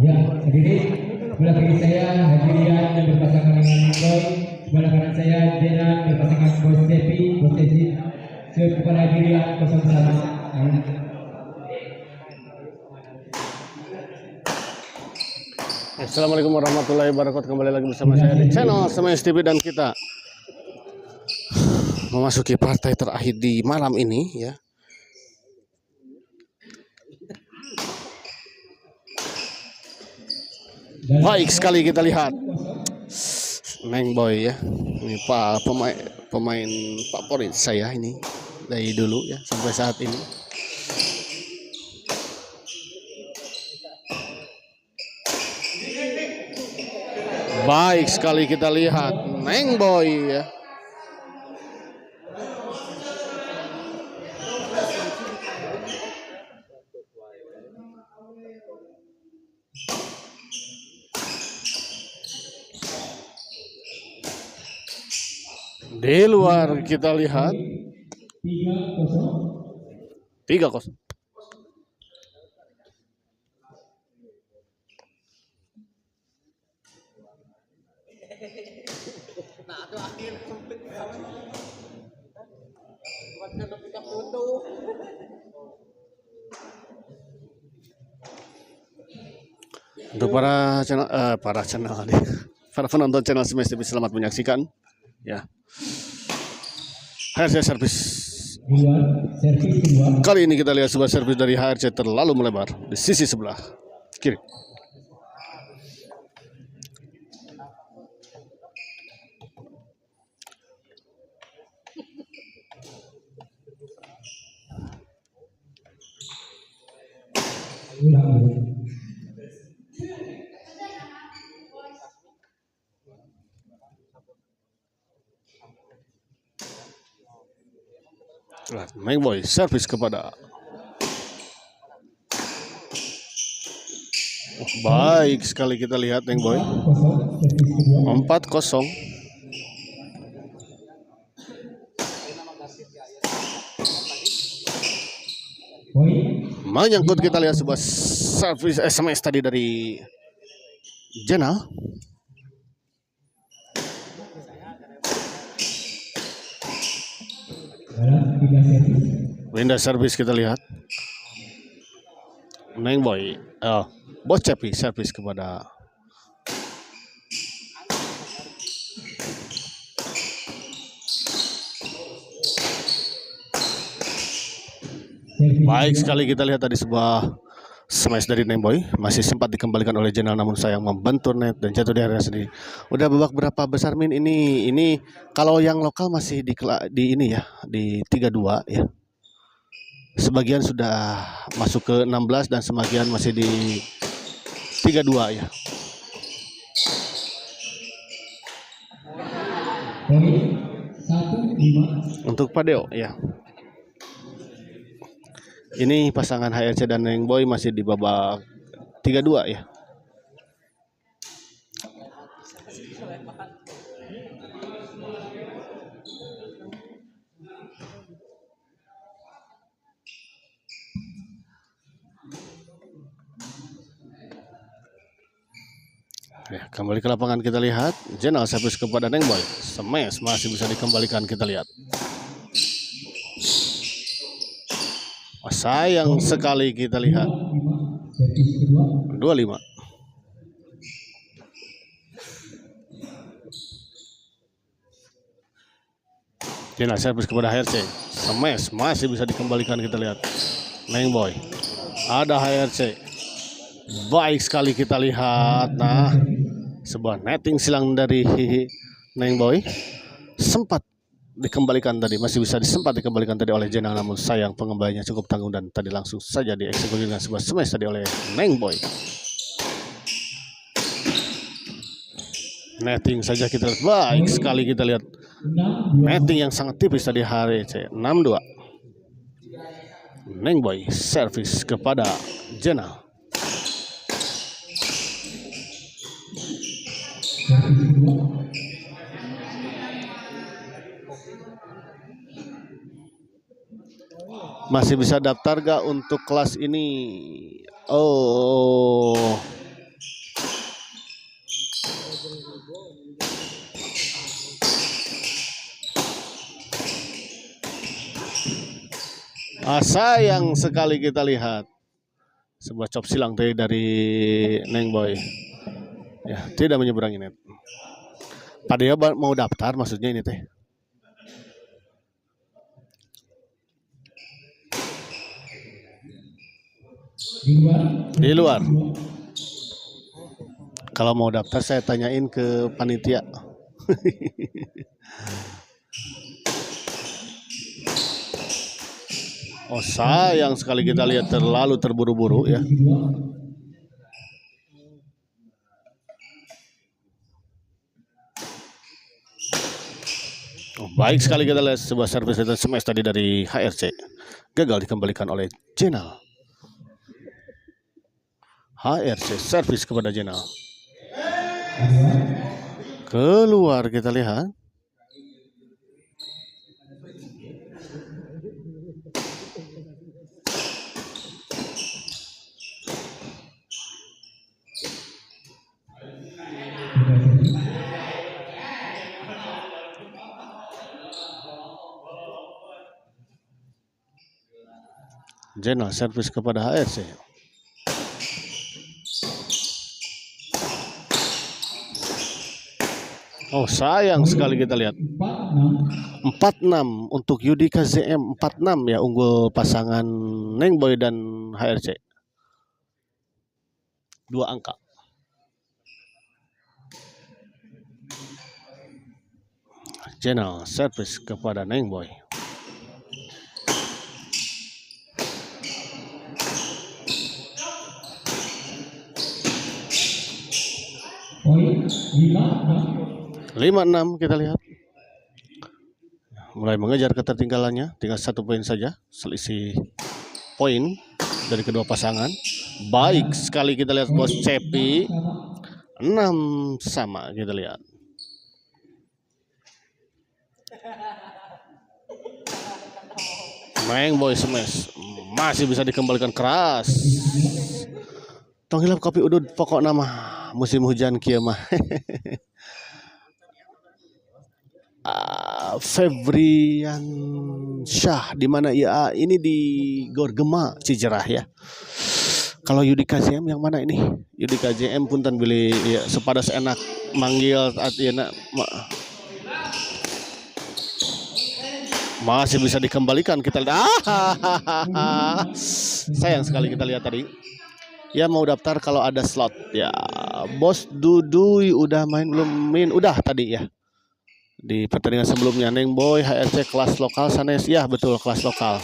Ya, sedikit sebelah kiri saya Hadirian yang berpasangan dengan Boy, sebelah kanan saya Jenan berpasangan Bos Devi, Bos Desi. Kepada Hadirian 01. Assalamualaikum warahmatullahi wabarakatuh. Kembali lagi bersama saya di channel Semes TV, dan kita memasuki partai terakhir di malam ini ya. Baik sekali kita lihat Neng Boy ya. Ini Pak pemain favorit saya ini dari dulu ya sampai saat ini. Baik sekali kita lihat Neng Boy ya. Di luar kita lihat 3-0. Untuk para penonton channel Semes TV, selamat menyaksikan ya. HRC servis. Kali ini kita lihat sebuah servis dari HRC terlalu melebar di sisi sebelah kiri. Neng Boy servis kepada baik sekali kita lihat Neng Boy 4-0. Menyangkut kita lihat sebuah servis SMS tadi dari Jenal. Winda servis kita lihat Neng Boy, Bos Cepi servis kepada baik sekali kita lihat tadi sebuah smash dari Neng Boy, masih sempat dikembalikan oleh Jenal namun sayang membentur net dan jatuh di area sendiri. Udah babak berapa besar Min ini kalau yang lokal masih di ini ya, di 32 ya. Sebagian sudah masuk ke 16 dan sebagian masih di 32 ya. Untuk Padeo ya. Ini pasangan HRC dan Neng Boy masih di babak 32 ya. Ya, kembali ke lapangan kita lihat Jenal servis kepada Neng Boy. Smash masih bisa dikembalikan kita lihat. Sayang sekali kita lihat 25. Jenal servis kepada HRC. Smash masih bisa dikembalikan kita lihat. Neng Boy. Ada HRC. Baik sekali kita lihat. Nah, sebuah netting silang dari Neng Boy sempat dikembalikan tadi, masih bisa sempat dikembalikan tadi oleh Jenal, namun sayang pengembaliannya cukup tanggung dan tadi langsung saja dieksekusi dengan sebuah smash tadi oleh Neng Boy. Netting saja kita lihat. Baik sekali kita lihat. 6-2. Netting yang sangat tipis tadi HRC. 6-2. Nengboy servis kepada Jenal. Servis kedua. Masih bisa daftar gak untuk kelas ini? Oh, sayang sekali kita lihat sebuah chop silang dari Nengboy. Ya, tidak menyeberangi net. Padahal mau daftar maksudnya ini teh. Di luar. Kalau mau daftar saya tanyain ke panitia. Oh, sayang sekali kita lihat terlalu terburu-buru ya. Oh, baik sekali kita lihat sebuah servis dan smash tadi dari HRC. Gagal dikembalikan oleh Jenal. HRC servis kepada Jenal. Keluar kita lihat. Jenal servis kepada HRC. Oh, sayang sekali kita lihat. 4-6 untuk Yudika ZM. 4-6 ya, unggul pasangan Nengboy dan HRC. 2 angka. Jenal servis kepada Nengboy. Poin 5-6 kita lihat. Mulai mengejar ketertinggalannya, tinggal 1 poin saja selisih poin dari kedua pasangan. Baik sekali kita lihat Bos Cepi. 6 sama kita lihat. Nengboy smash masih bisa dikembalikan keras. Tong hilap kopi udud pokok nama musim hujan kieu mah. Febrian Syah di mana ya, ini di Gor Gema Cijerah ya. Kalau Yudika JM yang mana ini? Yudika JM punten beli ya, sepada seenak manggil atina masih bisa dikembalikan kita lihat. Sayang sekali kita lihat tadi. Ya mau daftar kalau ada slot ya. Bos Duduy udah main belum? Udah tadi ya. Di pertandingan sebelumnya Nengboy HRC kelas lokal sanes ya, betul kelas lokal.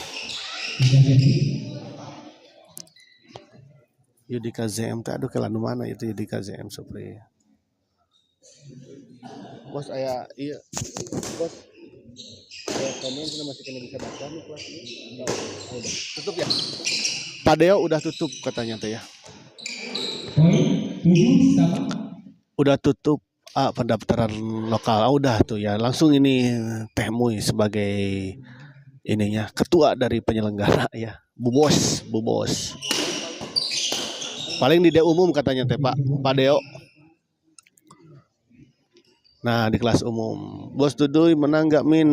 Yudika ZM teh aduh kelanu mana itu Yudika ZM Supri. Bos aya iya. Bos aya komen masih kena bisa daftar nih kelas ini. Udah tutup ya. Padeo udah tutup katanya teh ya. Udah tutup pendaftaran lokal. Udah tuh ya, langsung ini Teh Mui sebagai ininya ketua dari penyelenggara ya. Bu Bos. Paling di umum katanya teh Pak Deo. Nah, di kelas umum Bos Duduy menang gak Min?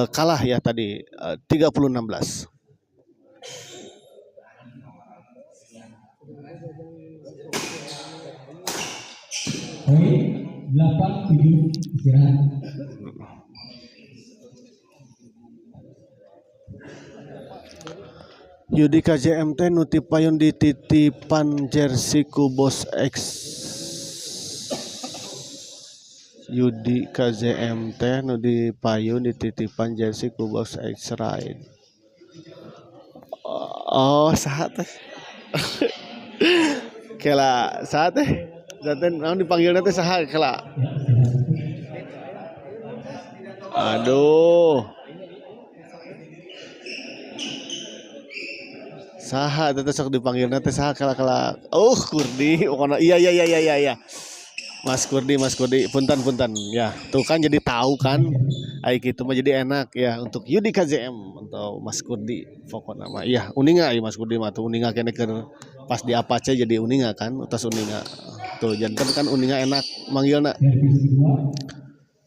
Kalah ya tadi 30-16. Poin 8-7 istirahat. Yudika JMT nutipayun dititipan jersey ku Bos X. Yudika JMT nutipayun dititipan jersey ku Bos X Ride. Oh, saat teh. Kela saat teh. Daten naon dipanggilna teh saha kala? Aduh. Saha teh sok dipanggilna teh saha kala. Oh, Kurdi. Pokona iya iya iya iya iya. Iya. Mas Kurdi, punten punten. Ya, tuh kan jadi tahu kan. Ai kitu mah jadi enak ya untuk Yudi KZM atau Mas Kurdi pokokna mah. Iya, uninga ieu Mas Kurdi mah tuh uninga kene keur pas di Apache jadi uninga kan, utas uninga. Tuh janten kan uninga enak manggilna.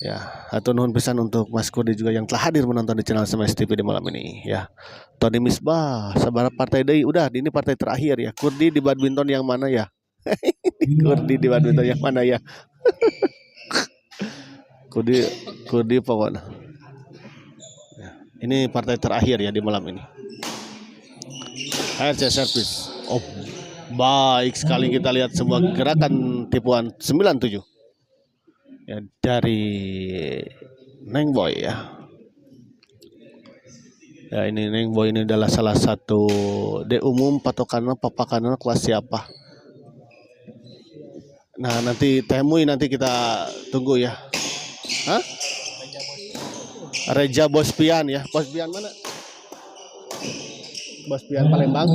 Ya, hatur nuhun pisan untuk Mas Kurdi juga yang telah hadir menonton di channel Smash TV di malam ini ya. Tony Misbah, sabar partai deui. Udah, ini partai terakhir ya. Kurdi di badminton yang mana ya? Kurdi di badminton yang mana ya? Kurdi Kurdi pokoknya. Ya, ini partai terakhir ya di malam ini. HRC service. Oh, baik sekali kita lihat sebuah gerakan tipuan 97. Ya, dari Neng Boy ya. Ya ini Neng Boy ini adalah salah satu de umum patokannya papakannya kelas siapa. Nah nanti temui nanti kita tunggu ya. Hah? Reja Bospian ya. Bospian mana? Bospian Palembang.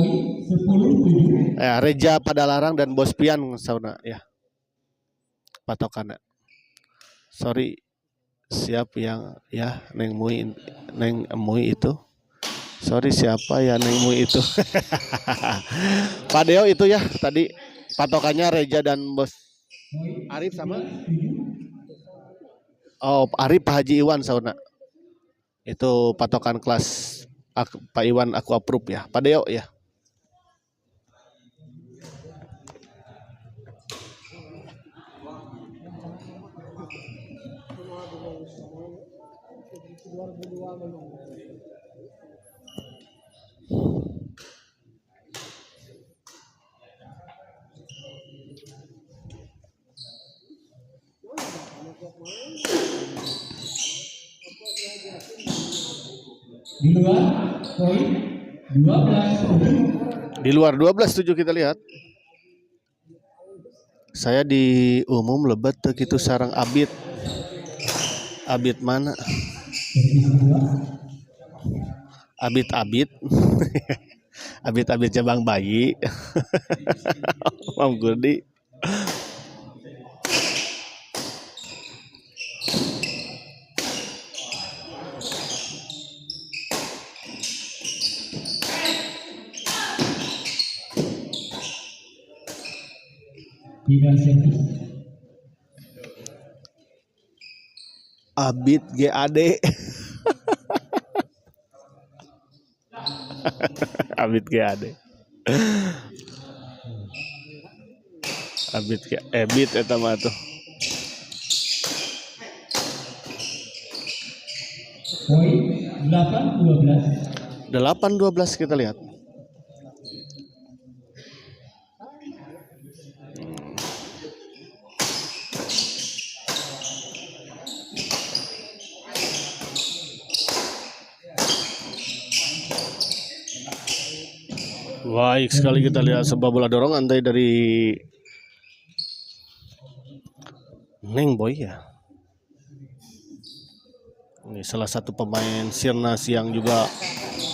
Ya, Reja Padalarang dan Bospian sauna ya. Patokannya. Sorry siap yang ya Neng Mui itu. Sorry siapa ya Neng Mui itu. Pak Deo itu ya tadi patokannya Reja dan Bos Arif sama. Oh Arif Pak Haji Iwan sauna. Itu patokan kelas Pak Iwan aku approve ya. Pak Deo ya. Di luar poin 12. Di luar 12-7 kita lihat. Saya di umum lebet gitu sarang Abid. Abid mana? Abid. Abid cabang bayi. Mam Kurdi. Abid GAD. Abid GAD. Abid Ebit eta mah tuh. Poin 8-12. 8-12 kita lihat. Baik sekali kita lihat sebuah bola dorongan dari Neng Boy ya. Ini salah satu pemain Sirnas yang juga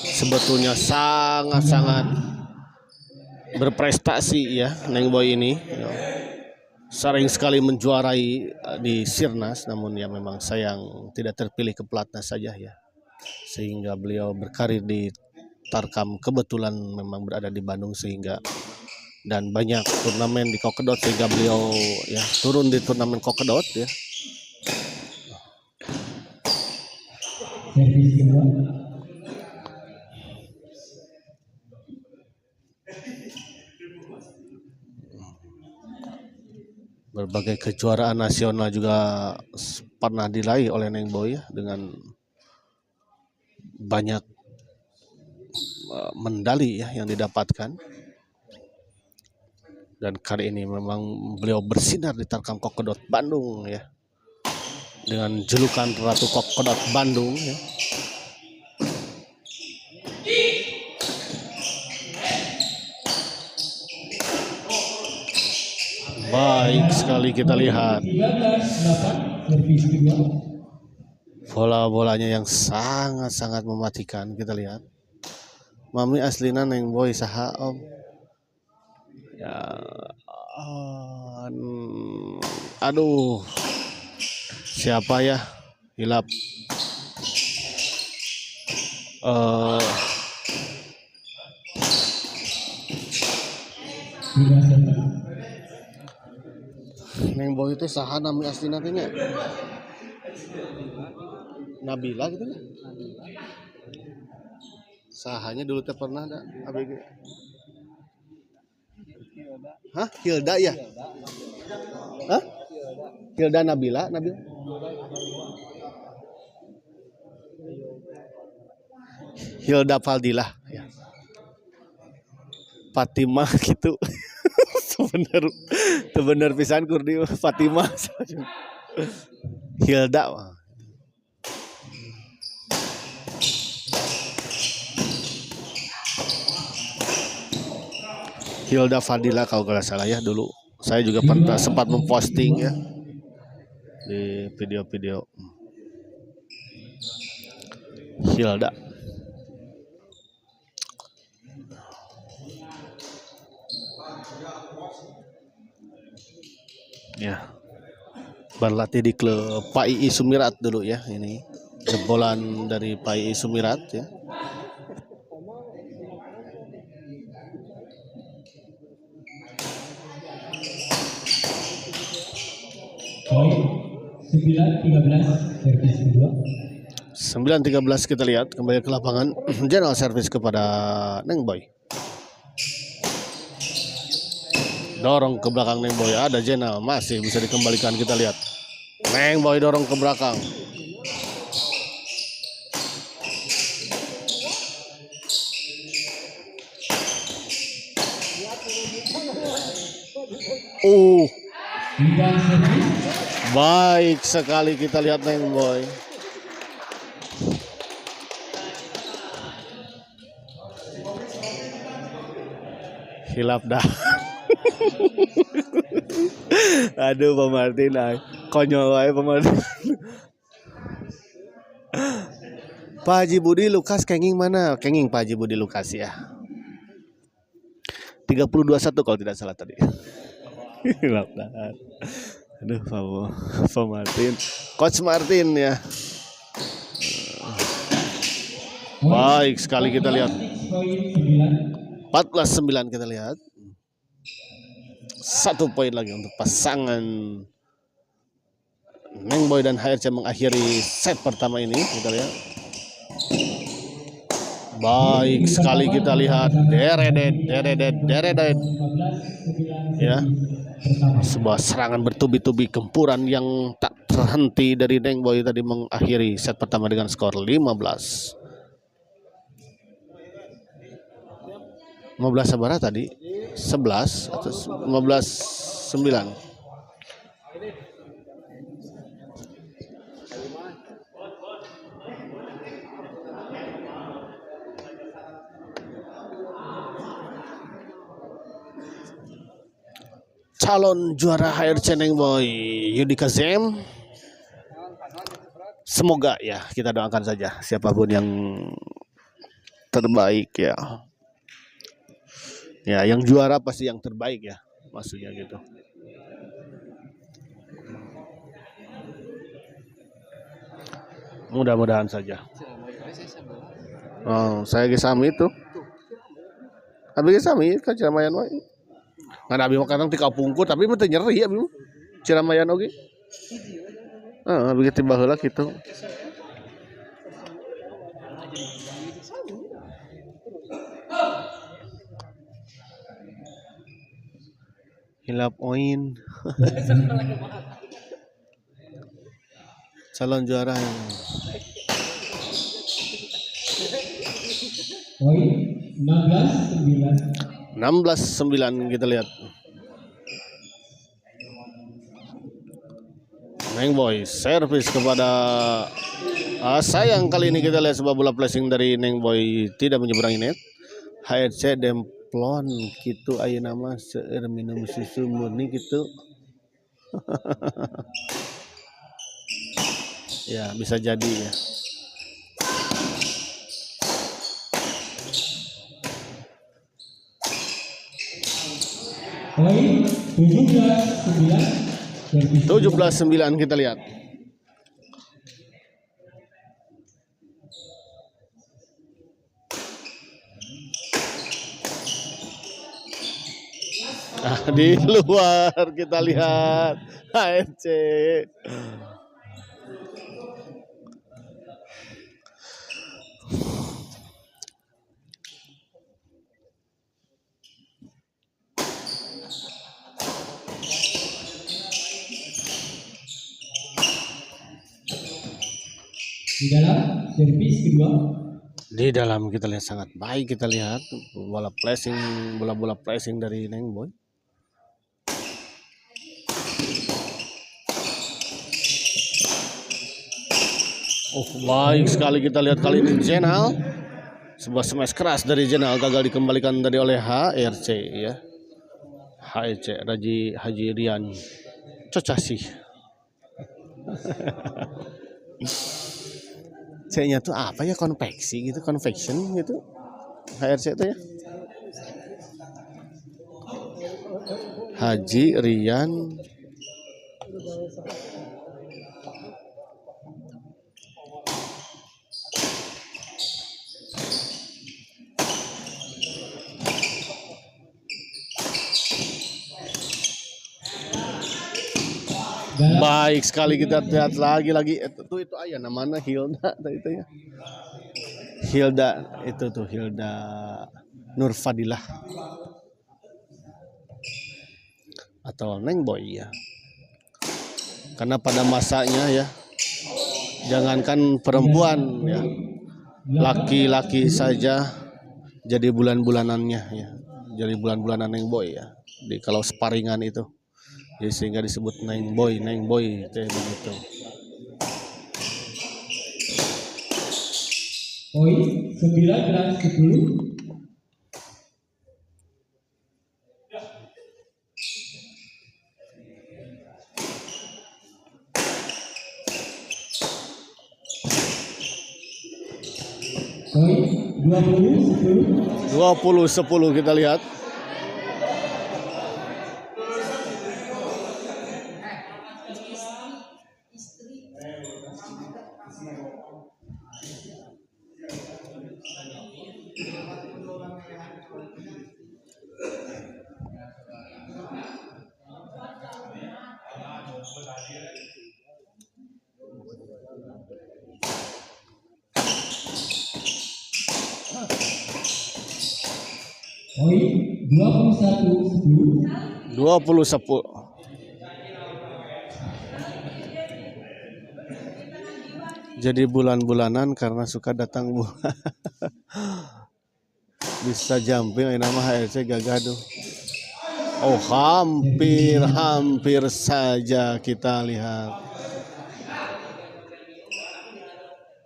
sebetulnya sangat-sangat berprestasi ya Neng Boy ini. Sering sekali menjuarai di Sirnas, namun ya memang sayang tidak terpilih ke pelatnas saja ya. Sehingga beliau berkarir di Tarkam, kebetulan memang berada di Bandung sehingga dan banyak turnamen di Kokedot sehingga beliau ya turun di turnamen Kokedot ya. Berbagai kejuaraan nasional juga pernah diraih oleh Neng Boy ya, dengan banyak medali ya yang didapatkan. Dan kali ini memang beliau bersinar di Tarkam Kokedot Bandung ya, dengan julukan Ratu Kokedot Bandung ya. Baik sekali kita lihat 13-8 servis kedua. bola-bolanya yang sangat-sangat mematikan. Kita lihat mami aslina Neng Boy saha om ya. Aduh, siapa ya hilap eh 13-1. Neng Boy itu saha nami aslina teh nya? Nabila gitu ya. Sahanya dulu teh pernah ada ABG. Hah? Hilda ya? Hah? Hilda Nabila, Hilda Faldilah ya. Fatimah gitu. Sebener pisan kurdi Fatimah. Hilda. Hilda Fadila kalau nggak salah ya dulu. Saya juga pernah sempat memposting ya di video-video Hilda. Ya, berlatih di klub Pak Ii Sumirat dulu ya, ini jebolan dari Pak Ii Sumirat ya. Poin 9-13 servis kedua. 9-13 kita lihat kembali ke lapangan. General service kepada Neng Boy. Dorong ke belakang Neng Boy, ada Jenal masih bisa dikembalikan. Kita lihat Neng Boy dorong ke belakang. Baik sekali kita lihat Neng Boy. Hilap dah. Aduh Pak Martin, konyol wae Pak Martin. Pak Haji Budi Lukas kenging mana? Kenging Pak Haji Budi Lukas ya. 30-21 kalau tidak salah tadi. Hilap dah. Aduh Pak Martin, Coach Martin ya. Baik sekali kita lihat. 14-9 kita lihat. 1 poin lagi untuk pasangan Neng Boy dan HRC mengakhiri set pertama ini. Kita lihat. Baik sekali kita lihat. Deredet. Ya. Sebuah serangan bertubi-tubi gempuran yang tak terhenti dari Neng Boy tadi mengakhiri set pertama dengan skor 15 sabara tadi 11 atau 15-9. Calon juara HRC Neng Boy Yudika Zem, semoga ya, kita doakan saja siapapun yang terbaik ya. Ya, yang juara pasti yang terbaik ya, maksudnya gitu. Mudah-mudahan saja. Oh, saya gesami itu. Abi gesami ka Ciramayan wae. Ngan abi mah kadang ti kapungkur tapi mah teu nyeri abi mah. Ciramayan oge. Heeh, abi tiba heula kitu. Hilap oin. Calon juara. Poin 16-9 kita lihat. Neng Boy servis kepada sayang kali ini kita lihat sebuah bola flashing dari Neng Boy tidak menyeberangi net. HRC plon gitu ayeuna mah seueur minum susu murni gitu. Ya bisa jadi ya. Poin 17-9. 17-9 kita lihat. Di luar kita lihat HRC. Di dalam servis kedua. Di dalam kita lihat sangat baik, kita lihat bola-bola flashing dari Neng Boy. Oh, baik sekali kita lihat kali ini Jenal. Sebuah smash keras dari Jenal gagal dikembalikan tadi oleh HRC ya. HRC Haji Rian Cocasih. C-nya tuh apa ya, konveksi gitu, convection gitu. HRC itu ya. Haji Rian baik sekali kita lihat lagi itu ayah namanya Hilda itu ya. Hilda itu tuh Hilda Nurfadilah atau Neng Boy ya. Karena pada masanya ya, jangankan perempuan ya, laki-laki saja jadi bulan-bulanannya ya, jadi bulan-bulanan Neng Boy ya. Di kalau sparingan itu, ya, sehingga disebut Neng Boy kayak begitu. Poin 19-10. Poin 20-10. 20-10 kita lihat. Poin 21-10. 20-10. Jadi bulan-bulanan karena suka datang bulan. Bisa jumping nama HRC gagaduh. Oh, hampir saja kita lihat.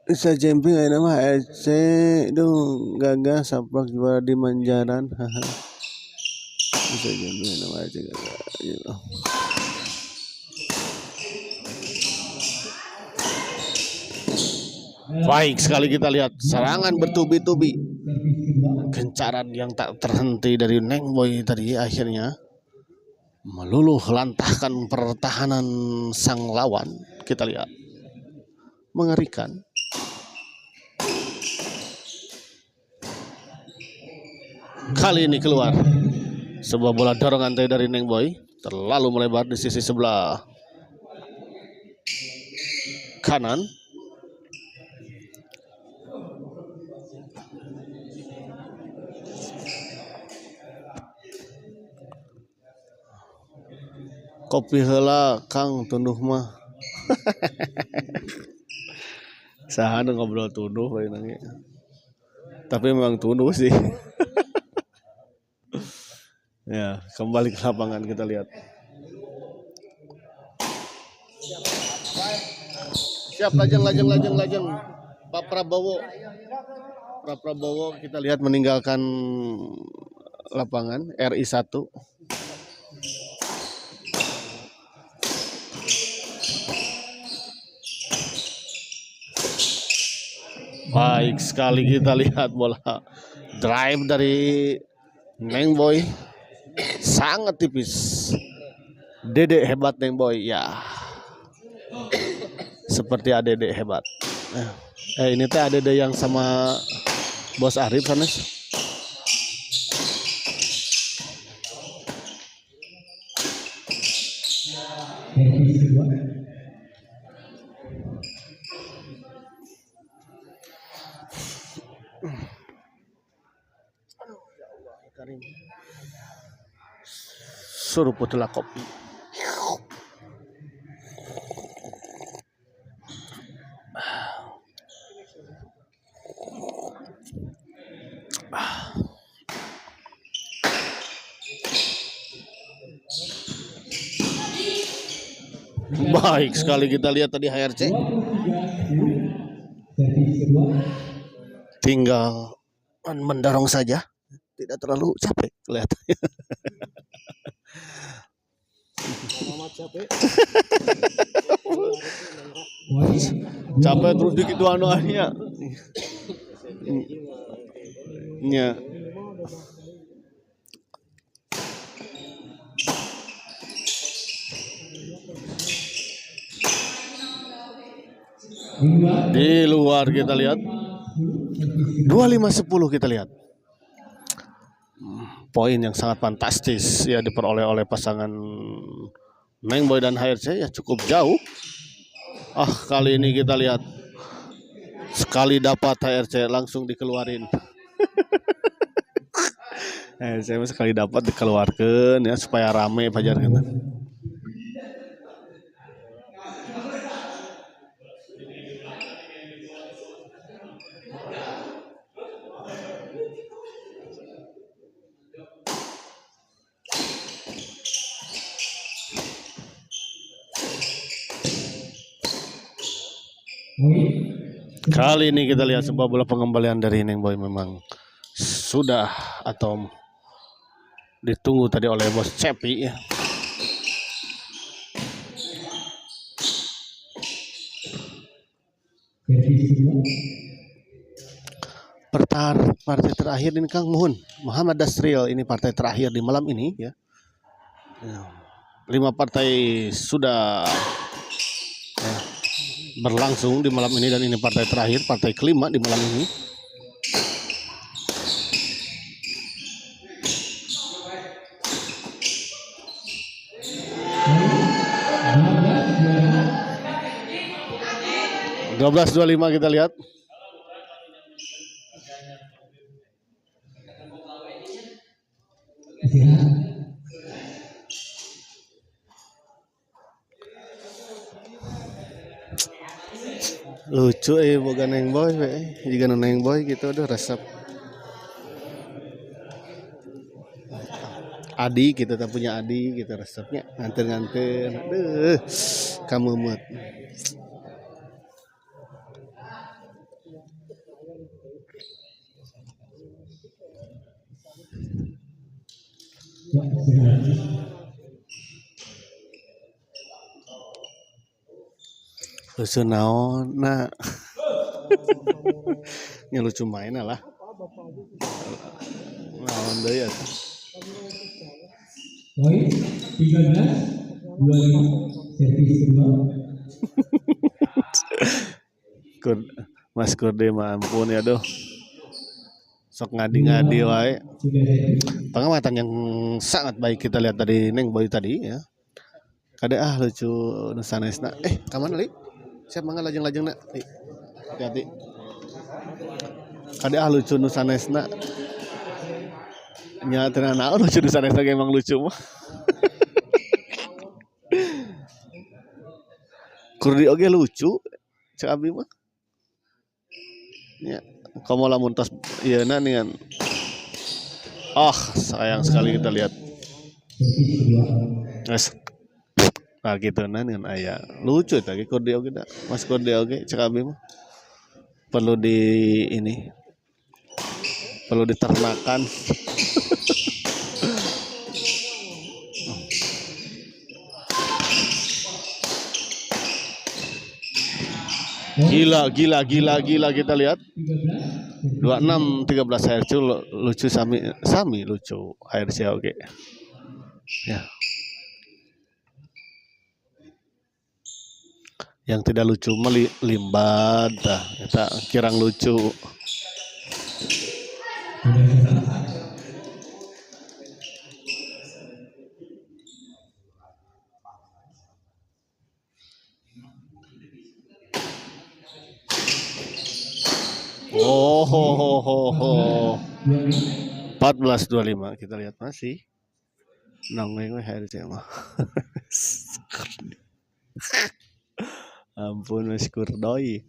Bisa jumping nama HRC dong gagah saplak juara di Manjaran. Bisa jumping nama HRC gagah. Gitu. Baik sekali kita lihat serangan bertubi-tubi, gencaran yang tak terhenti dari Neng Boy tadi akhirnya meluluh lantahkan pertahanan sang lawan. Kita lihat mengerikan. Kali ini keluar sebuah bola dorongan dari Neng Boy, terlalu melebar di sisi sebelah kanan. Kopi heula Kang tunduh mah. Saha ngobrol tunduh we nanti. Tapi memang tunduh sih. Ya, kembali ke lapangan kita lihat. Siap lajeng. Pak Prabowo kita lihat meninggalkan lapangan RI 1. Baik sekali kita lihat bola drive dari Neng Boy sangat tipis. Dede hebat Neng Boy ya. Seperti Dede hebat. Ini teh Dede yang sama Bos Arif sanes. servis kedua. Suruh putih kopi. Baik sekali kita lihat tadi HRC. 23-10 servis kedua. Tinggal mendorong saja, tidak terlalu capek kelihatannya. Capek terus dikit anu ahnya. Nya. Di luar kita lihat 25-10 kita lihat. Poin yang sangat fantastis ya diperoleh oleh pasangan Neng Boy dan HRC ya cukup jauh. Kali ini kita lihat sekali dapat HRC langsung dikeluarin. Saya sekali dapat dikeluarkan ya supaya rame pajar gitu. Kali ini kita lihat sebuah bola pengembalian dari Neng Boy memang sudah atau ditunggu tadi oleh Bos Cepi ya. Partai terakhir ini Kang Muhun Muhammad Dasril, ini partai terakhir di malam ini ya. 5 partai sudah berlangsung di malam ini dan ini partai terakhir, partai kelima di malam ini. Belas 12-25 kita lihat. Lucu boga Neng Boy jika Neng Boy gitu aduh resep Adi kita tak punya Adi gitu resepnya nganter aduh kamu mut lucu naon nah nya lucu main lah naon deui atuh poin 13-25 servis kedua. Mas Kurde mah ampun ya doh sok ngadi-ngadi wae pengamatan yang sangat baik kita lihat dari Neng Boy tadi ya kada lucu nu sanesna kaman li siap mangga lajeng-lajeng nak hati-hati kada lucu nu sanesna nya teu naon lucu nu sanesna emang lucu mah Kurdi oge lucu cek abi mah ya kamu lamun tos ieuna ningan sayang sekali kita lihat nah gitu dengan ayah lucu tadi Kurdi oge da Mas Kurdi oge cek abi mah perlu diternakan Gila kita lihat 13. 26-13 HRC lucu sami lucu HRC oke. Ya. Yang tidak lucu melimbad dah kita kirang lucu. Oh, 14-25 kita lihat masih nongeng HRC mah. Ampun Mas Kurdi.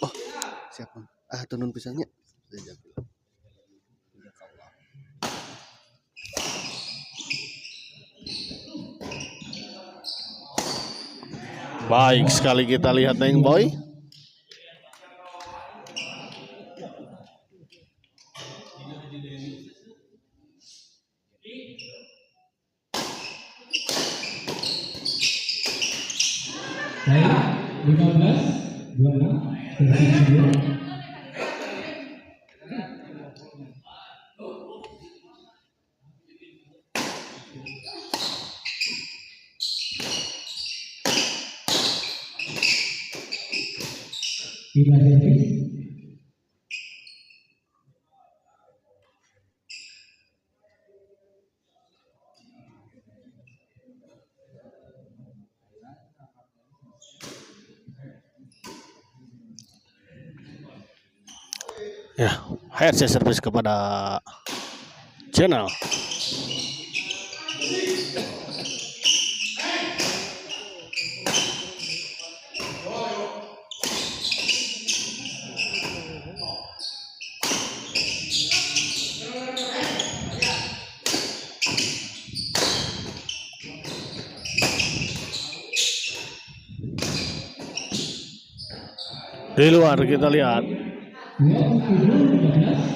Oh, siapa? Tunun pisangnya. Baik sekali kita lihat Neng Boy. Baik, 15-26 tersisa 2. Kita servis. Ya, HRC servis kepada channel. Di luar kita lihat 27-15.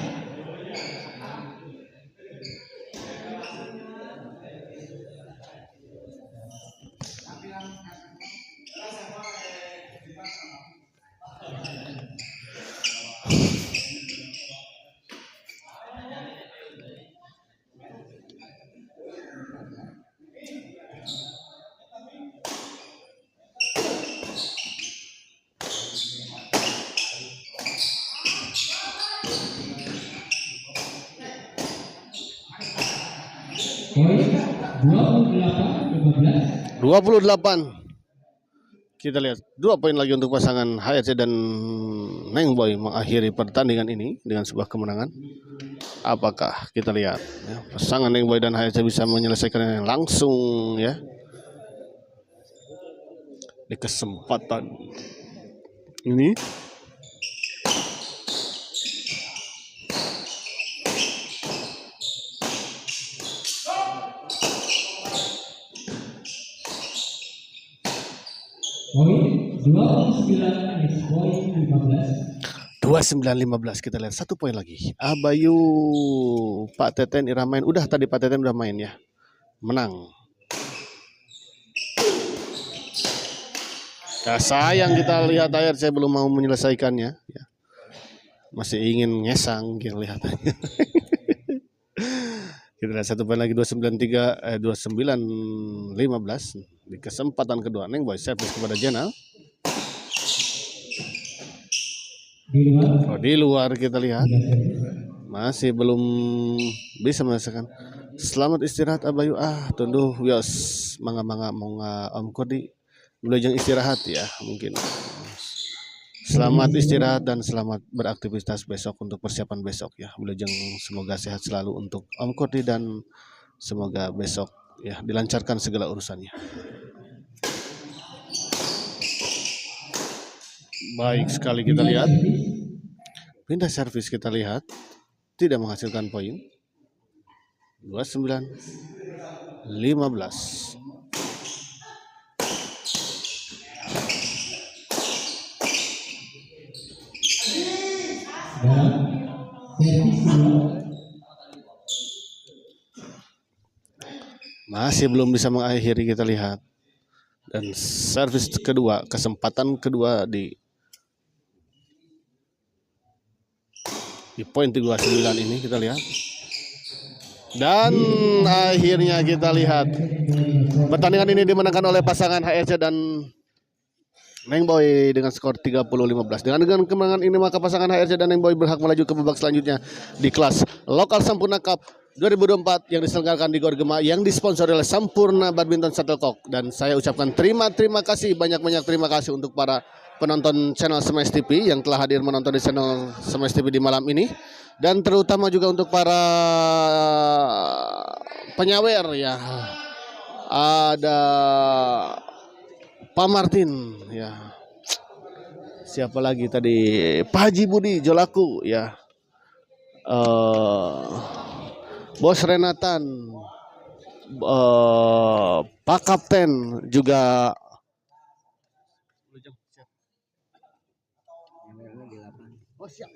Poin 28-15. 28. Kita lihat 2 poin lagi untuk pasangan HRC dan Neng Boy mengakhiri pertandingan ini dengan sebuah kemenangan. Apakah kita lihat ya, pasangan Neng Boy dan HRC bisa menyelesaikan langsung ya di kesempatan ini. Poin 29-15 kita lihat 1 poin lagi. Abayu Pak Teten Iramain udah tadi Pak Teten udah main ya. Menang. Ya, sayang kita lihat air saya belum mau menyelesaikannya ya. Masih ingin ngesang kita lihat. Kita lihat 1 poin lagi 29-15 di kesempatan kedua Neng Boy servis kepada Jenal. Di luar kita lihat masih belum bisa merasakan. Selamat istirahat Abayu tunduh wios mangga Om Kodi belajar istirahat ya mungkin. Selamat istirahat dan selamat beraktivitas besok untuk persiapan besok ya. Belajar semoga sehat selalu untuk Om Kodi dan semoga besok ya dilancarkan segala urusannya. Baik sekali kita lihat. Pindah servis kita lihat tidak menghasilkan poin. 29-15. Masih belum bisa mengakhiri kita lihat. Dan servis kedua, kesempatan kedua di poin 39 ini kita lihat. Dan akhirnya kita lihat pertandingan ini dimenangkan oleh pasangan HRC dan Nengboy dengan skor 30-15. Dengan kemenangan ini maka pasangan HRC dan Nengboy berhak melaju ke babak selanjutnya di kelas Lokal Sampurna Cup 2024 yang diselenggarakan di Gor Gema yang disponsori oleh Sampurna Badminton Shuttlecock. Dan saya ucapkan terima kasih, banyak terima kasih untuk para penonton channel Smash TV yang telah hadir menonton di channel Smash TV di malam ini, dan terutama juga untuk para penyawer ya. Ada Pak Martin ya. Siapa lagi tadi? Pak Haji Budi Jolaku ya. Bos Renatan, Pak Kapten juga. Oh siap.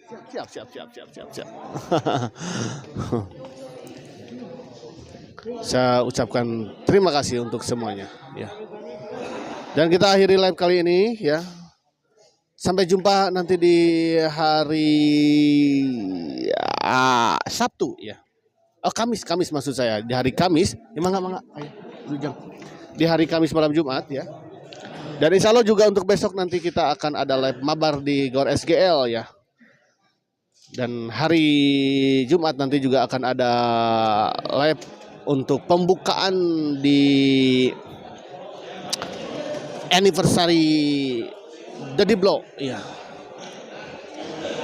Saya ucapkan terima kasih untuk semuanya ya. Dan kita akhiri live kali ini ya. Sampai jumpa nanti di hari Sabtu ya. Oh Kamis maksud saya. Di hari Kamis. Mangga. Ayo, di hari Kamis malam Jumat ya. Dan insya Allah juga untuk besok nanti kita akan ada live mabar di Gor SGL ya. Dan hari Jumat nanti juga akan ada live untuk pembukaan di anniversary Dedi Block ya.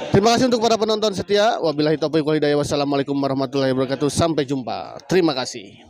Terima kasih untuk para penonton setia. Wabillahi taufiq wal hidayah. Wassalamualaikum warahmatullahi wabarakatuh. Sampai jumpa. Terima kasih.